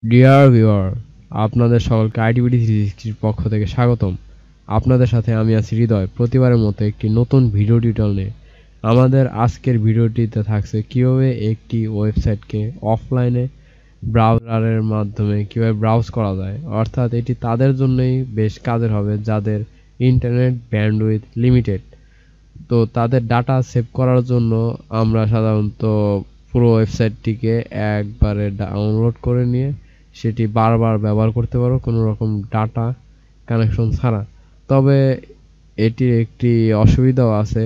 Dear viewer, আপনাদের সকলকে আইটিভিটি 360 পক্ষ থেকে স্বাগতম। আপনাদের সাথে আমি আছি হৃদয়। প্রতিবারের মতো একটি নতুন ভিডিও টিউটোরিয়াল নিয়ে আমাদের আজকের ভিডিওটিতে থাকছে কিভাবে একটি ওয়েবসাইটকে অফলাইনে ব্রাউজারের মাধ্যমে কিভাবে ব্রাউজ করা যায়। অর্থাৎ এটি তাদের জন্যই বেশ কাজের হবে যাদের ইন্টারনেট ব্যান্ডউইথ লিমিটেড। তো তাদের ডাটা সেভ করার জন্য আমরা সাধারণত পুরো ওয়েবসাইটটিকে একবারে ডাউনলোড করে নিয়ে সেটি বারবার ব্যবহার করতে পারো কোনো রকম ডাটা কানেকশন ছাড়া। তবে এটির একটি অসুবিধাও আছে,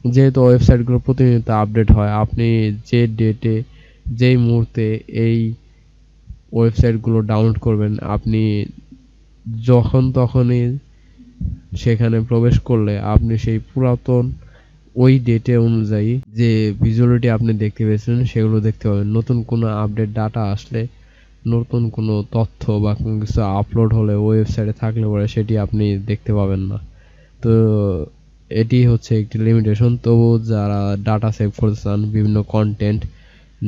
যেহেতু ওয়েবসাইটগুলো প্রতিনিয়ত আপডেট হয়। আপনি যে ডেটে যেই মুহূর্তে এই ওয়েবসাইটগুলো ডাউনলোড করবেন, আপনি যখন তখনই সেখানে প্রবেশ করলে আপনি সেই পুরাতন ওই ডেটে অনুযায়ী যে ভিজুয়ালিটি আপনি দেখতে পেয়েছিলেন সেগুলো দেখতে পাবেন। নতুন কোনো আপডেট ডাটা আসলে, নতুন কোনো তথ্য বা কোনো কিছু আপলোড হলে ওয়েবসাইটে থাকলে পরে সেটি আপনি দেখতে পাবেন না। তো এটি হচ্ছে একটি লিমিটেশন। তবু যারা ডাটা সেভ করতে চান, বিভিন্ন কন্টেন্ট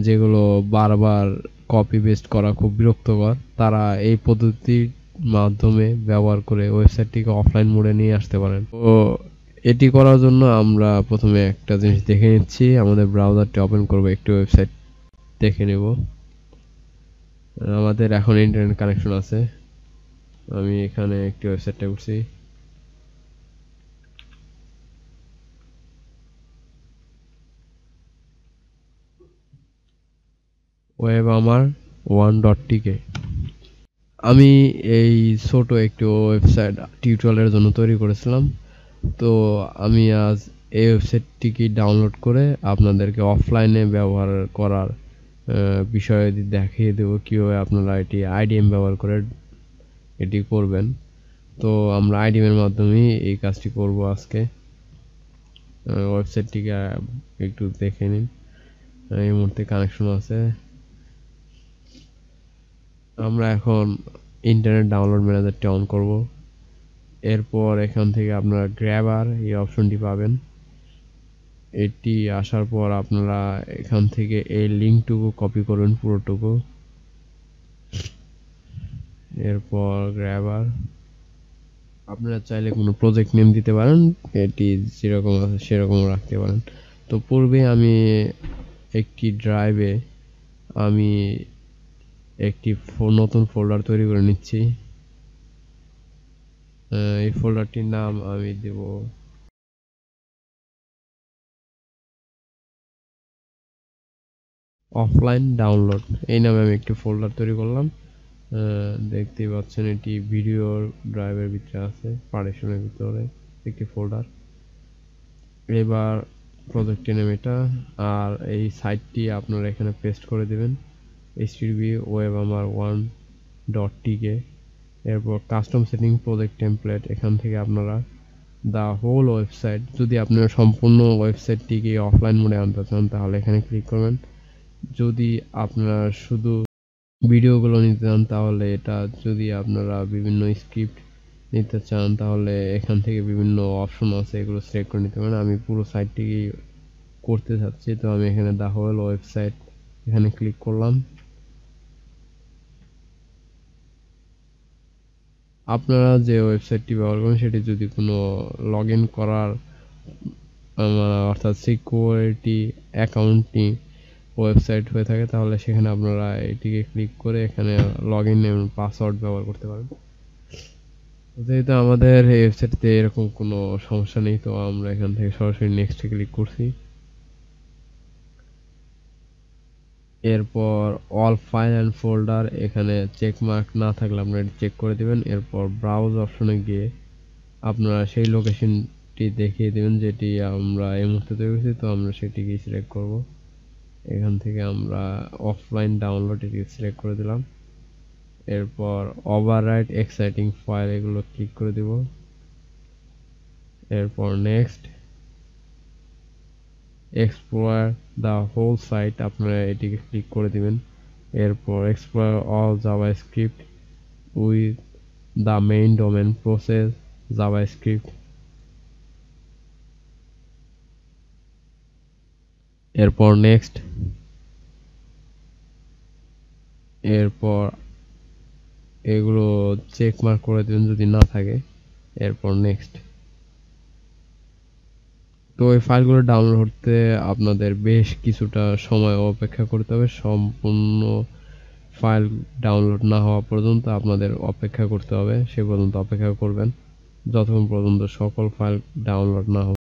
যেগুলো বারবার কপি পেস্ট করা খুব বিরক্তকর, তারা এই পদ্ধতির মাধ্যমে ব্যবহার করে ওয়েবসাইটটিকে অফলাইন মোডে নিয়ে আসতে পারেন। তো এটি করার জন্য আমরা প্রথমে একটা জিনিস দেখে নিচ্ছি। আমাদের ব্রাউজারটি ওপেন করব, একটি ওয়েবসাইট দেখে নেব। আমাদের এখন ইন্টারনেট কানেকশন আছে। আমি এখানে একটি ওয়েবসাইটটা করছি। ওয়েব আমার 1.tk। আমি এই ছোট একটি ওয়েবসাইট টিউটোরিয়ালের জন্য তৈরি করেছিলাম। তো আমি আজ এই ওয়েবসাইটটিকে ডাউনলোড করে আপনাদেরকে অফলাইনে ব্যবহার করার বিষয়ে দেখিয়ে দেবো কিভাবে আপনারা এটি আইডিএম ব্যবহার করে এটি করবেন। তো আমরা আইডিএম এর মাধ্যমেই এই কাজটি করব আজকে। ওয়েবসাইটটিকে একটু দেখে নিন। এই মুহূর্তে কানেকশন আছে। আমরা এখন ইন্টারনেট ডাউনলোড ম্যানেজারটি অন করব। এরপর এখান থেকে আপনারা গ্র্যাবার এই অপশনটি পাবেন। এটি আসার পর আপনারা এখান থেকে এই লিঙ্কটুকু কপি করবেন পুরোটুকু। এরপর গ্র্যাবার আপনারা চাইলে কোনো প্রজেক্ট নেম দিতে পারেন, এটি যেরকম আছে সেরকম রাখতে পারেন। তো পূর্বে আমি একটি ড্রাইভে আমি একটি নতুন ফোল্ডার তৈরি করে নিচ্ছি। এই ফোল্ডারটির নাম আমি দেব অফলাইন ডাউনলোড। এই নামে আমি একটি ফোল্ডার তৈরি করলাম। দেখতেই পাচ্ছেন এটি ভিডিওর ড্রাইভের ভিতরে আছে, পার্টিশনের ভিতরে একটি ফোল্ডার। এবার প্রজেক্টের নেম এটা, আর এই সাইটটি আপনারা এখানে পেস্ট করে দিবেন, http ওয়েব আমার 1.tk। এরপর কাস্টম সেটিং প্রজেক্ট টেমপ্লেট, এখান থেকে আপনারা দ্য হোল ওয়েবসাইট, যদি আপনারা সম্পূর্ণ ওয়েবসাইটটিকে অফলাইন মোডে আনতে চান তাহলে এখানে ক্লিক করবেন। যদি আপনারা শুধু ভিডিওগুলো নিতে চান তাহলে এটা, যদি আপনারা বিভিন্ন স্ক্রিপ্ট নিতে চান তাহলে এখান থেকে বিভিন্ন অপশন আছে, এগুলো সিলেক্ট করে নিতে পারেন। আমি পুরো সাইটটিকে করতে চাচ্ছি, তো আমি এখানে দা হোল ওয়েবসাইট এখানে ক্লিক করলাম। আপনারা যে ওয়েবসাইটটি ব্যবহার করেন সেটি যদি কোনো লগ ইন করার অর্থাৎ সিকিউরিটি অ্যাকাউন্টটি ওয়েবসাইট হয়ে থাকে তাহলে সেখানে আপনারা এটিকে ক্লিক করে এখানে লগ ইন এবং পাসওয়ার্ড ব্যবহার করতে পারেন। যেহেতু আমাদের এই ওয়েবসাইটে এরকম কোনো সমস্যা নেই, তো আমরা এখান থেকে সরাসরি নেক্সটে ক্লিক করছি। এরপর অল ফাইল অ্যান্ড ফোল্ডার, এখানে চেক মার্ক না থাকলে আপনারা এটি চেক করে দিবেন। এরপর ব্রাউজ অপশনে গিয়ে আপনারা সেই লোকেশনটি দেখিয়ে দেবেন যেটি আমরা এই মুহূর্তে তৈরি করেছি, তো আমরা সেটিকে সিলেক্ট করব। এখান থেকে আমরা অফলাইন ডাউনলোড এটি সিলেক্ট করে দিলাম। এরপর ওভাররাইট এক্সাইটিং ফাইল এগুলো ক্লিক করে দিব। এরপর next, explore the whole site, আপনারা এটিকে ক্লিক করে দিবেন। এরপর explore all JavaScript with the main domain process JavaScript. এরপর নেক্সট, এরপর এগুলো চেক মার্ক করে দেবেন যদি না থাকে, এরপর নেক্সট। তো এই ফাইলগুলো ডাউনলোড করতে আপনাদের বেশ কিছুটা সময় অপেক্ষা করতে হবে। সম্পূর্ণ ফাইল ডাউনলোড না হওয়া পর্যন্ত আপনাদের অপেক্ষা করতে হবে, সে পর্যন্ত অপেক্ষা করবেন যতক্ষণ পর্যন্ত সকল ফাইল ডাউনলোড না হবে।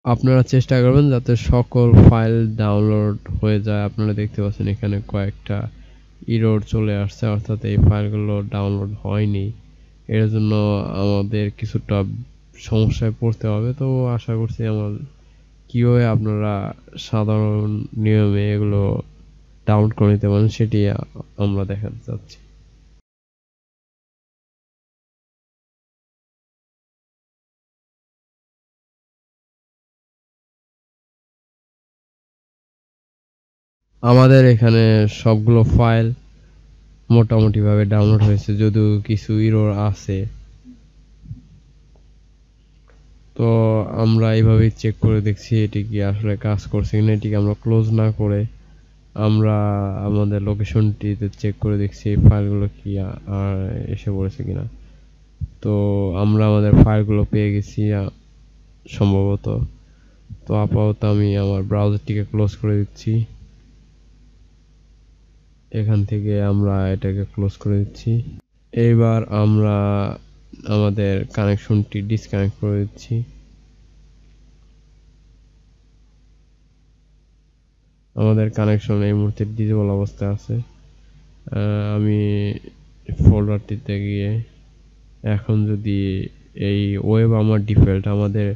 আপনারা চেষ্টা করবেন যাতে সকল ফাইল ডাউনলোড হয়ে যায়। আপনারা দেখতে পাচ্ছেন এখানে কয়েকটা এরর চলে আসছে, অর্থাৎ এই ফাইলগুলো ডাউনলোড হয়নি। এর জন্য আমাদের কিছুটা সমস্যায় পড়তে হবে। তো আশা করছি আমার কিভাবে আপনারা সাধারণ নিয়মে এগুলো ডাউনলোড করে নিতে পারেন সেটি আমরা দেখাতে চাচ্ছি। আমাদের এখানে সবগুলো ফাইল মোটামুটি ভাবে ডাউনলোড হয়েছে, যদিও কিছু এরর আছে। তো আমরা এইভাবে চেক করে দেখছি এটি কি আসলে কাজ করছে কিনা। এটিকে আমরা ক্লোজ না করে আমরা আমাদের লোকেশনটিতে চেক করে দেখছি এই ফাইলগুলো কি আর এসে পড়েছে কিনা। তো আমরা আমাদের ফাইলগুলো পেয়ে গেছি সম্ভবত। তো আপাতত আমি আমার ব্রাউজারটিকে ক্লোজ করে দিচ্ছি। এখান থেকে আমরা এটাকে ক্লোজ করে দিচ্ছি। এইবার আমরা আমাদের কানেকশনটি ডিসকানেক্ট করে দিচ্ছি। আমাদের কানেকশন এই মুহূর্তে ডিসেবল অবস্থায় আছে। আমি ফোল্ডারটিতে গিয়ে এখন যদি এই ওয়েব আমার ডিফল্ট, আমাদের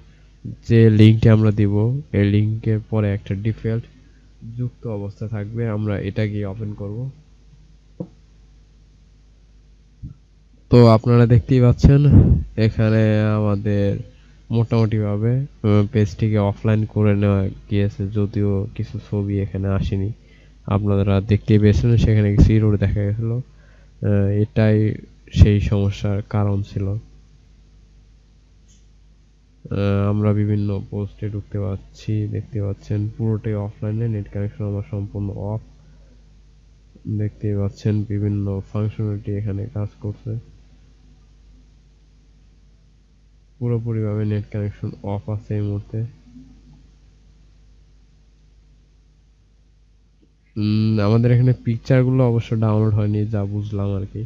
যে লিঙ্কটি আমরা দিব এই লিঙ্কের পরে একটা ডিফল্ট যুক্ত অবস্থা থাকবে, আমরা এটা গিয়ে ওপেন করব। তো আপনারা দেখতেই পাচ্ছেন এখানে আমাদের মোটামুটি ভাবে পেজটিকে অফলাইন করে নেওয়া গিয়েছে, যদিও কিছু ছবি এখানে আসেনি। আপনারা দেখতেই পেয়েছেন সেখানে কিছু এরর দেখা গেছিল। এটাই সেই সমস্যার কারণ ছিল। আমরা বিভিন্ন পোস্টে ঢুকতে পারছি, দেখতে পাচ্ছেন পুরোটাই অফলাইনে, নেট কানেকশন আমার সম্পূর্ণ অফ। দেখতেই পাচ্ছেন বিভিন্ন ফাংশনালিটি এখানে কাজ করছে। পুরোপুরিভাবে নেট কানেকশন অফ আছে এই মুহূর্তে। আমাদের এখানে পিকচারগুলো অবশ্য ডাউনলোড হয়নি যা বুঝলাম আর কি।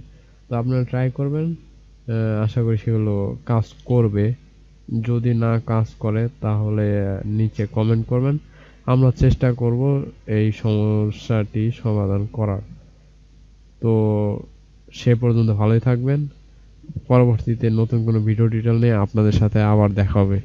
তো আপনারা ট্রাই করবেন, আশা করি সেগুলো কাজ করবে। যদি না কাজ করে তাহলে নিচে কমেন্ট করবেন, আমরা চেষ্টা করব এই সমস্যাটি সমাধান করার। তো সে পর্যন্ত ভালোই থাকবেন। পরবর্তীতে নতুন কোনো ভিডিও টিউটোরিয়াল নিয়ে আপনাদের সাথে আবার দেখা হবে।